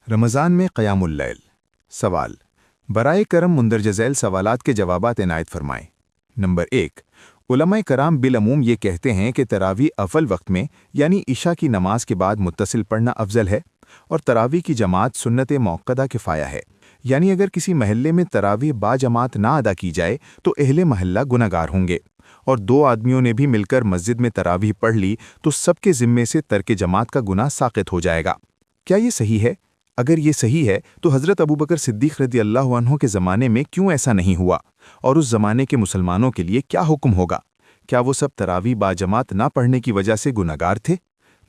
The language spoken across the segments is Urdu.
رمضان میں قیام اللیل۔ سوال برائے کرم مندرجہ ذیل سوالات کے جوابات عنایت فرمائیں۔ نمبر 1، علماء کرام بالعموم یہ کہتے ہیں کہ تراویح اول وقت میں یعنی عشاء کی نماز کے بعد متصل پڑھنا افضل ہے، اور تراویح کی جماعت سنت موقدہ کفایہ ہے، یعنی اگر کسی محلے میں تراویح با جماعت نہ ادا کی جائے تو اہل محلہ گنہگار ہوں گے، اور دو آدمیوں نے بھی مل کر مسجد میں تراویح پڑھ لی تو سب کے ذمے سے ترک جماعت کا گناہ ساقط ہو جائے گا۔ کیا یہ صحیح ہے؟ اگر یہ صحیح ہے تو حضرت ابوبکر صدیق رضی اللہ عنہ کے زمانے میں کیوں ایسا نہیں ہوا، اور اس زمانے کے مسلمانوں کے لیے کیا حکم ہوگا؟ کیا وہ سب تراویح با جماعت نہ پڑھنے کی وجہ سے گنہگار تھے؟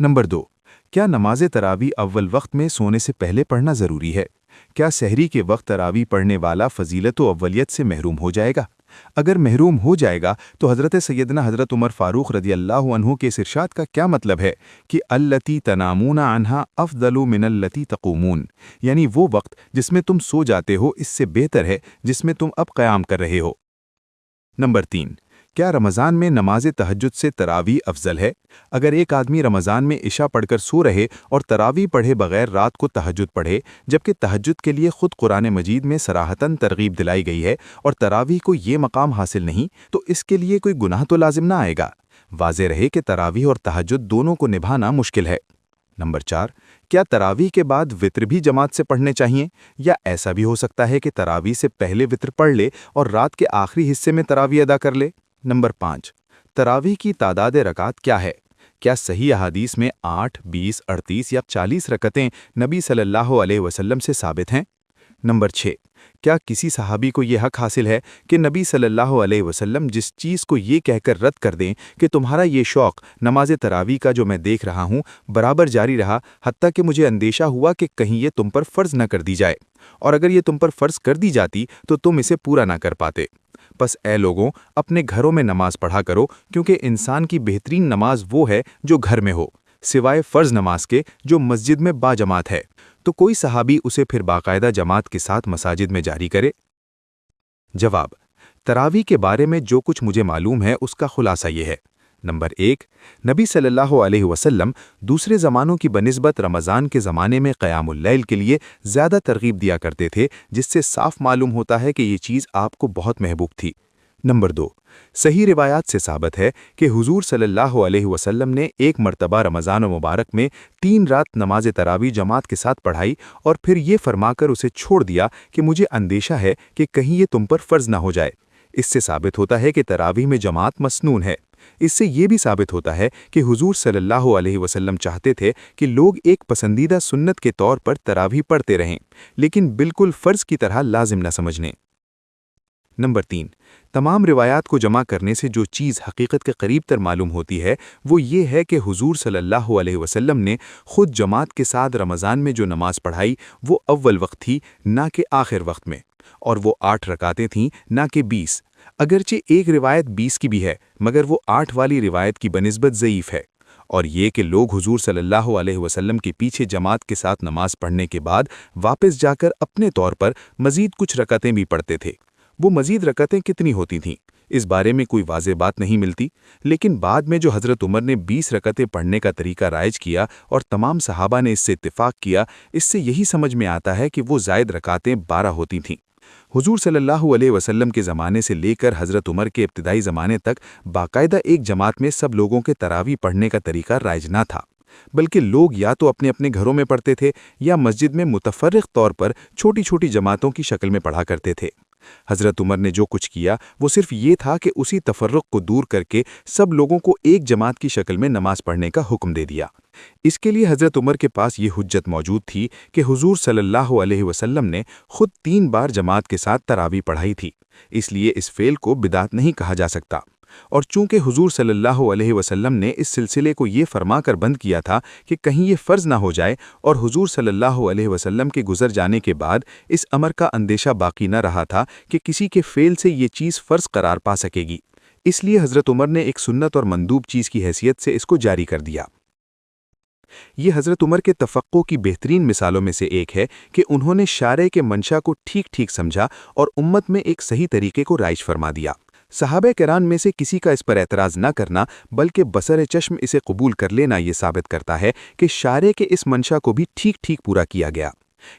نمبر 2، کیا نماز تراویح اول وقت میں سونے سے پہلے پڑھنا ضروری ہے؟ کیا سحری کے وقت تراویح پڑھنے والا فضیلت و اولیت سے محروم ہو جائے گا؟ اگر محروم ہو جائے گا تو حضرت سیدنا حضرت عمر فاروق رضی اللہ عنہ کے اس ارشاد کا کیا مطلب ہے کہ التی تنامون عنہا افضل من التی تقومون، یعنی وہ وقت جس میں تم سو جاتے ہو اس سے بہتر ہے جس میں تم اب قیام کر رہے ہو۔ نمبر 3، کیا رمضان میں نماز تہجد سے تراویح افضل ہے؟ اگر ایک آدمی رمضان میں عشاء پڑھ کر سو رہے اور تراویح پڑھے بغیر رات کو تہجد پڑھے، جبکہ تہجد کے لیے خود قرآن مجید میں صراحتاً ترغیب دلائی گئی ہے اور تراویح کو یہ مقام حاصل نہیں، تو اس کے لیے کوئی گناہ تو لازم نہ آئے گا۔ واضح رہے کہ تراویح اور تہجد دونوں کو نبھانا مشکل ہے۔ نمبر 4، کیا تراویح کے بعد وتر بھی جماعت سے پڑھنے چاہیے، یا ایسا بھی ہو سکتا ہے کہ تراویح سے پہلے وتر پڑھ لے اور رات کے آخری حصے میں تراویح ادا کر لے؟ نمبر 5، تراویح کی تعداد رکعات کیا ہے؟ کیا صحیح احادیث میں 8، 20، 38 یا 40 رکعتیں نبی صلی اللہ علیہ وسلم سے ثابت ہیں؟ نمبر 6، کیا کسی صحابی کو یہ حق حاصل ہے کہ نبی صلی اللہ علیہ وسلم جس چیز کو یہ کہہ کر رد کر دیں کہ تمہارا یہ شوق نماز تراویح کا جو میں دیکھ رہا ہوں برابر جاری رہا، حتیٰ کہ مجھے اندیشہ ہوا کہ کہیں یہ تم پر فرض نہ کر دی جائے، اور اگر یہ تم پر فرض کر دی جاتی تو تم اسے پورا نہ کر پاتے؟ بس اے لوگوں، اپنے گھروں میں نماز پڑھا کرو، کیونکہ انسان کی بہترین نماز وہ ہے جو گھر میں ہو، سوائے فرض نماز کے جو مسجد میں با جماعت ہے۔ تو کوئی صحابی اسے پھر باقاعدہ جماعت کے ساتھ مساجد میں جاری کرے؟ جواب: تراویح کے بارے میں جو کچھ مجھے معلوم ہے اس کا خلاصہ یہ ہے۔ نمبر 1، نبی صلی اللہ علیہ وسلم دوسرے زمانوں کی بنسبت رمضان کے زمانے میں قیام اللیل کے لیے زیادہ ترغیب دیا کرتے تھے، جس سے صاف معلوم ہوتا ہے کہ یہ چیز آپ کو بہت محبوب تھی۔ نمبر 2، صحیح روایات سے ثابت ہے کہ حضور صلی اللہ علیہ وسلم نے ایک مرتبہ رمضان مبارک میں 3 رات نماز تراویح جماعت کے ساتھ پڑھائی اور پھر یہ فرما کر اسے چھوڑ دیا کہ مجھے اندیشہ ہے کہ کہیں یہ تم پر فرض نہ ہو جائے۔ اس سے ثابت ہوتا ہے کہ تراویح میں جماعت مسنون ہے۔ اس سے یہ بھی ثابت ہوتا ہے کہ حضور صلی اللہ علیہ وسلم چاہتے تھے کہ لوگ ایک پسندیدہ سنت کے طور پر تراویح پڑھتے رہیں، لیکن بالکل فرض کی طرح لازم نہ سمجھنے۔ نمبر 3، تمام روایات کو جمع کرنے سے جو چیز حقیقت کے قریب تر معلوم ہوتی ہے وہ یہ ہے کہ حضور صلی اللہ علیہ وسلم نے خود جماعت کے ساتھ رمضان میں جو نماز پڑھائی وہ اول وقت تھی نہ کہ آخر وقت میں، اور وہ 8 رکعتیں تھیں نہ کہ 20۔ اگرچہ ایک روایت 20 کی بھی ہے، مگر وہ 8 والی روایت کی بنسبت ضعیف ہے۔ اور یہ کہ لوگ حضور صلی اللہ علیہ وسلم کے پیچھے جماعت کے ساتھ نماز پڑھنے کے بعد واپس جا کر اپنے طور پر مزید کچھ رکعتیں بھی پڑھتے تھے۔ وہ مزید رکعتیں کتنی ہوتی تھیں اس بارے میں کوئی واضح بات نہیں ملتی، لیکن بعد میں جو حضرت عمر نے 20 رکعتیں پڑھنے کا طریقہ رائج کیا اور تمام صحابہ نے اس سے اتفاق کیا، اس سے یہی سمجھ میں آتا ہے کہ وہ زائد رکعتیں 12 ہوتی تھیں۔ حضور صلی اللہ علیہ وسلم کے زمانے سے لے کر حضرت عمر کے ابتدائی زمانے تک باقاعدہ ایک جماعت میں سب لوگوں کے تراویح پڑھنے کا طریقہ رائج نہ تھا، بلکہ لوگ یا تو اپنے اپنے گھروں میں پڑھتے تھے یا مسجد میں متفرق طور پر چھوٹی چھوٹی جماعتوں کی شکل میں پڑھا کرتے تھے۔ حضرت عمر نے جو کچھ کیا وہ صرف یہ تھا کہ اسی تفرق کو دور کر کے سب لوگوں کو ایک جماعت کی شکل میں نماز پڑھنے کا حکم دے دیا۔ اس کے لیے حضرت عمر کے پاس یہ حجت موجود تھی کہ حضور صلی اللہ علیہ وسلم نے خود 3 بار جماعت کے ساتھ تراویح پڑھائی تھی، اس لیے اس فعل کو بدعت نہیں کہا جا سکتا۔ اور چونکہ حضور صلی اللہ علیہ وسلم نے اس سلسلے کو یہ فرما کر بند کیا تھا کہ کہیں یہ فرض نہ ہو جائے، اور حضور صلی اللہ علیہ وسلم کے گزر جانے کے بعد اس امر کا اندیشہ باقی نہ رہا تھا کہ کسی کے فعل سے یہ چیز فرض قرار پا سکے گی، اس لیے حضرت عمر نے ایک سنت اور مندوب چیز کی حیثیت سے اس کو جاری کر دیا۔ یہ حضرت عمر کے تفقع کی بہترین مثالوں میں سے ایک ہے کہ انہوں نے شارع کے منشا کو ٹھیک ٹھیک سمجھا اور امت میں ایک صحیح طریقے کو رائج فرما دیا۔ صحابہ کرام میں سے کسی کا اس پر اعتراض نہ کرنا بلکہ بصر چشم اسے قبول کر لینا یہ ثابت کرتا ہے کہ شارع کے اس منشا کو بھی ٹھیک ٹھیک پورا کیا گیا۔